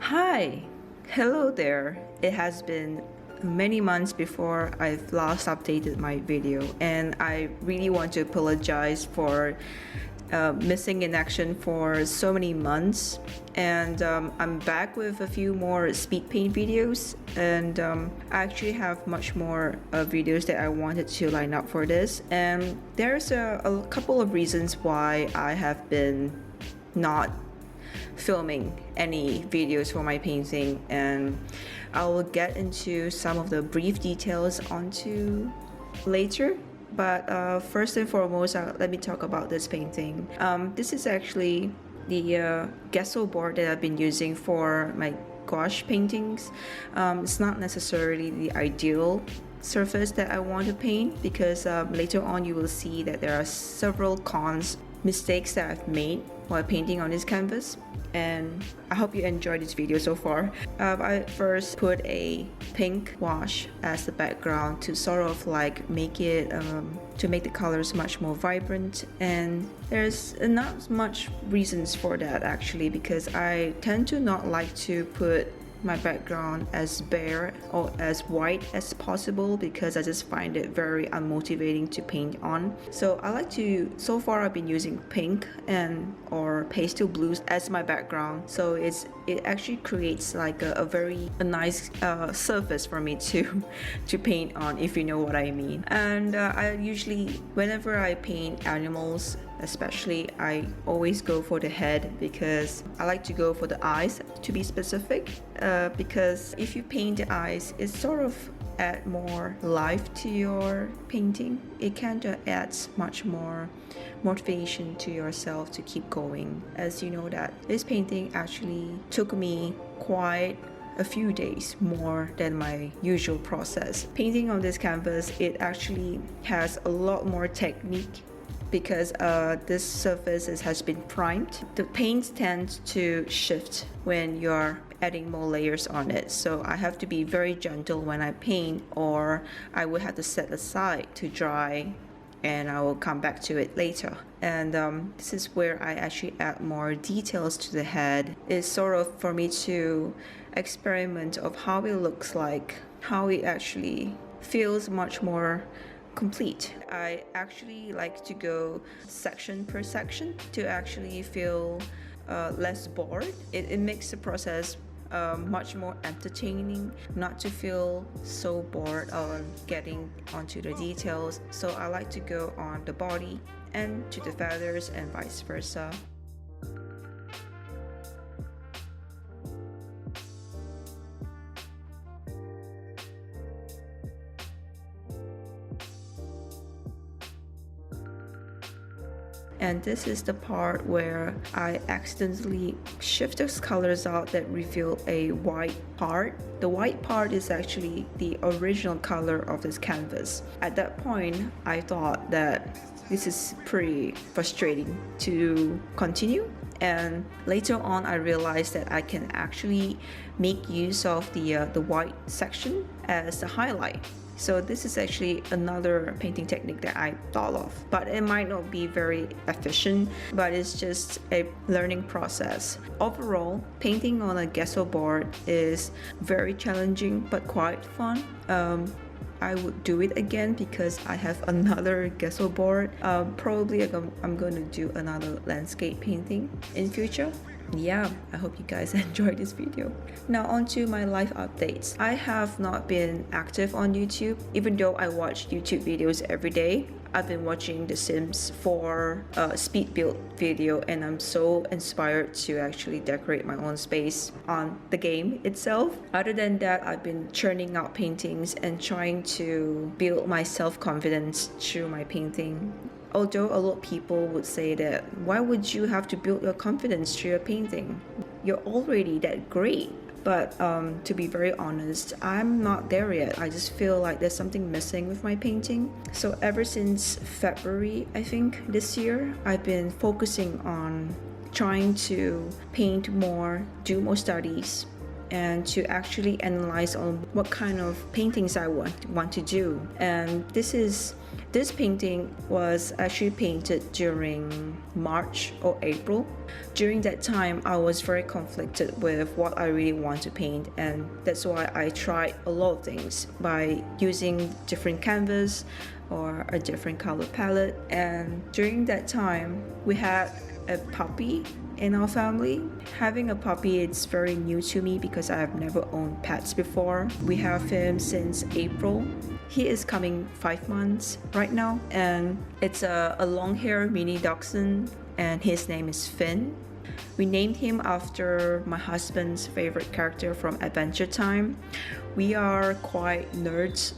Hi, hello there. It has been many months before I've last updated my video, and I really want to apologize for missing in action for so many months. And I'm back with a few more speed paint videos, and I actually have much more videos that I wanted to line up for this. And there's a couple of reasons why I have been not filming any videos for my painting, and I will get into some of the brief details onto later. But first and foremost, let me talk about this painting. This is actually the gesso board that I've been using for my gouache paintings. It's not necessarily the ideal surface that I want to paint because later on you will see that there are several mistakes that I've made while painting on this canvas, and I hope you enjoyed this video so far. I first put a pink wash as the background to sort of like make it to make the colors much more vibrant, and there's not much reasons for that actually, because I tend to not like to put my background as bare or as white as possible because I just find it very unmotivating to paint on. So I like to, so far I've been using pink and or pastel blues as my background, so it actually creates like a nice surface for me to paint on, if you know what I mean. And I usually, whenever I paint animals especially, I always go for the head because I like to go for the eyes to be specific, because if you paint the eyes, it sort of add more life to your painting. It kind of adds much more motivation to yourself to keep going. As you know that this painting actually took me quite a few days more than my usual process. Painting on this canvas, it actually has a lot more technique because this surface has been primed. The paint tends to shift when you're adding more layers on it, so I have to be very gentle when I paint, or I would have to set aside to dry and I will come back to it later. And this is where I actually add more details to the head. It's sort of for me to experiment of how it looks like, how it actually feels much more complete. I actually like to go section per section to actually feel less bored. It makes the process much more entertaining, not to feel so bored on getting onto the details. So I like to go on the body and to the feathers and vice versa. And this is the part where I accidentally shift those colors out that reveal a white part. The white part is actually the original color of this canvas. At that point, I thought that this is pretty frustrating to continue. And later on, I realized that I can actually make use of the white section as a highlight. So this is actually another painting technique that I thought of, but it might not be very efficient, but it's just a learning process. Overall, painting on a gesso board is very challenging but quite fun. I would do it again because I have another gesso board. Probably I'm going to do another landscape painting in future. Yeah, I hope you guys enjoyed this video. Now on to my life updates. I have not been active on YouTube, even though I watch YouTube videos every day. I've been watching The Sims 4 speed build video, and I'm so inspired to actually decorate my own space on the game itself. Other than that, I've been churning out paintings and trying to build my self-confidence through my painting. Although a lot of people would say that, why would you have to build your confidence through your painting? You're already that great. But to be very honest, I'm not there yet. I just feel like there's something missing with my painting. So ever since February, I think, this year, I've been focusing on trying to paint more, do more studies, and to actually analyze on what kind of paintings I want to do. And this painting was actually painted during March or April. During that time, I was very conflicted with what I really want to paint, and that's why I tried a lot of things by using different canvas or a different color palette. And during that time, we had a puppy in our family. Having a puppy, it's very new to me because I have never owned pets before. We have him since April. He is coming 5 months right now, and it's a long-haired mini dachshund, and his name is Finn. We named him after my husband's favorite character from Adventure Time. We are quite nerds.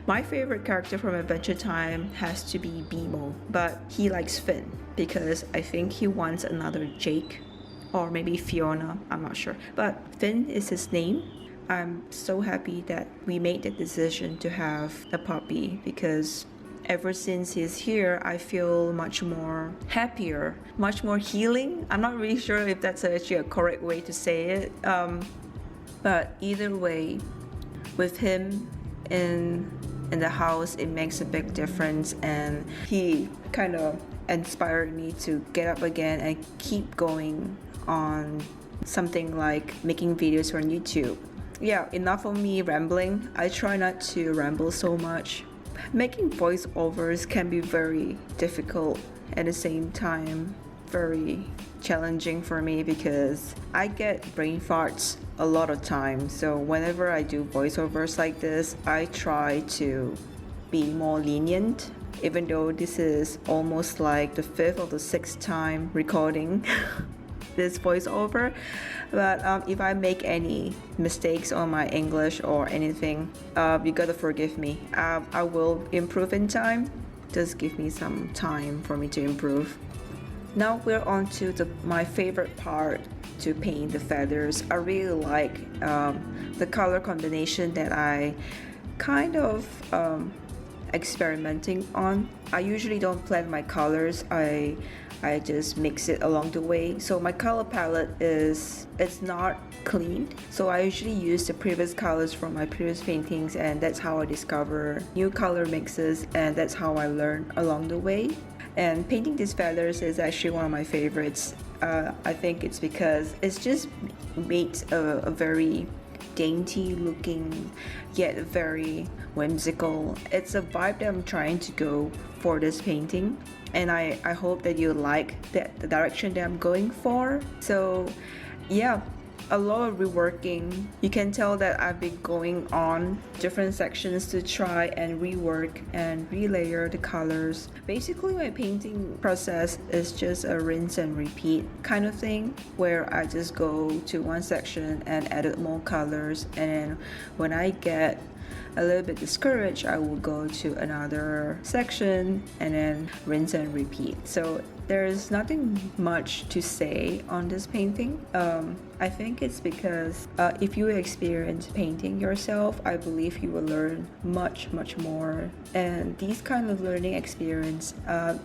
My favorite character from Adventure Time has to be Bimo, but he likes Finn because I think he wants another Jake or maybe Fiona, I'm not sure. But Finn is his name. I'm so happy that we made the decision to have a puppy because ever since he's here, I feel much more happier, much more healing. I'm not really sure if that's actually a correct way to say it. But either way, with him in the house, it makes a big difference, and he kind of inspired me to get up again and keep going on something like making videos on YouTube. Yeah, enough of me rambling. I try not to ramble so much. Making voiceovers can be very difficult, at the same time very challenging for me because I get brain farts a lot of times. So whenever I do voiceovers like this, I try to be more lenient, even though this is almost like the 5th or the 6th time recording this voiceover. But if I make any mistakes on my English or anything, you gotta forgive me. I will improve in time. Just give me some time for me to improve. Now we're on to my favorite part, to paint the feathers. I really like the color combination that I kind of experimenting on. I usually don't plan my colors. I just mix it along the way. So my color palette it's not clean. So I usually use the previous colors from my previous paintings, and that's how I discover new color mixes, and that's how I learn along the way. And painting these feathers is actually one of my favorites. I think it's because it's just made a very dainty looking yet very whimsical. It's a vibe that I'm trying to go for this painting, and I hope that you like the direction that I'm going for. So yeah, a lot of reworking. You can tell that I've been going on different sections to try and rework and relayer the colors. Basically, my painting process is just a rinse and repeat kind of thing, where I just go to one section and edit more colors, and then when I get a little bit discouraged, I will go to another section and then rinse and repeat. So there's nothing much to say on this painting. I think it's because if you experience painting yourself, I believe you will learn much more, and these kind of learning experience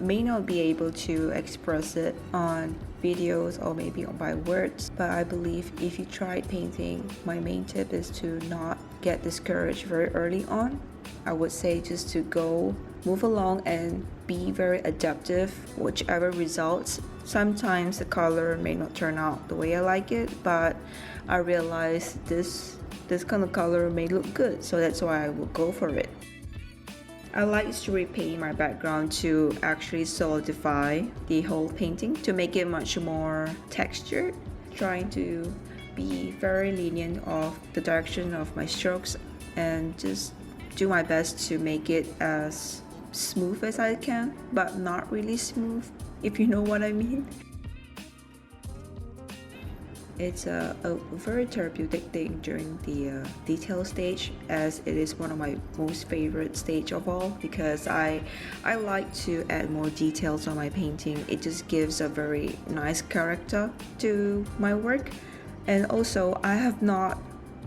may not be able to express it on videos or maybe by words, but I believe if you try painting, my main tip is to not get discouraged very early on. I would say just to move along and be very adaptive, whichever results. Sometimes the color may not turn out the way I like it, but I realize this kind of color may look good, so that's why I will go for it. I like to repaint my background to actually solidify the whole painting, to make it much more textured, trying to be very lenient of the direction of my strokes and just do my best to make it as smooth as I can, but not really smooth, if you know what I mean. It's a very therapeutic thing during the detail stage, as it is one of my most favorite stage of all, because I like to add more details on my painting. It just gives a very nice character to my work. And also, I have not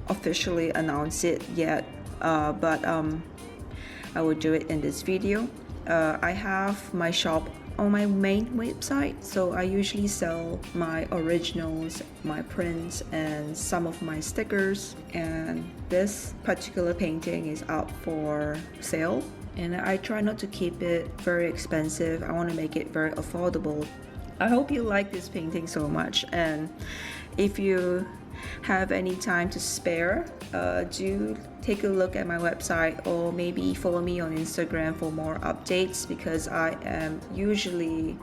officially announced it yet, but I will do it in this video. I have my shop on my main website. So I usually sell my originals, my prints, and some of my stickers. And this particular painting is out for sale. And I try not to keep it very expensive. I want to make it very affordable. I hope you like this painting so much. And if you have any time to spare, do take a look at my website, or maybe follow me on Instagram for more updates, because I am usually,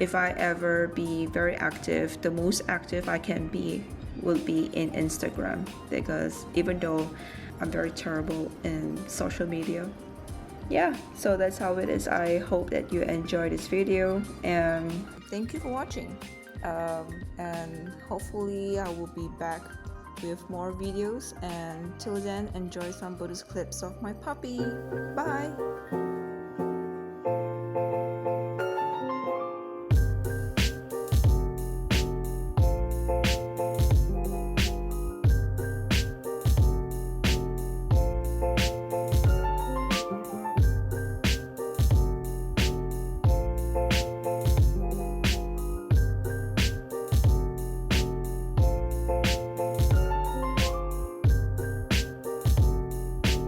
if I ever be very active, the most active I can be will be in Instagram, because even though I'm very terrible in social media. Yeah, so that's how it is. I hope that you enjoy this video, and thank you for watching. And hopefully I will be back with more videos, and till then, enjoy some bonus clips of my puppy. Bye.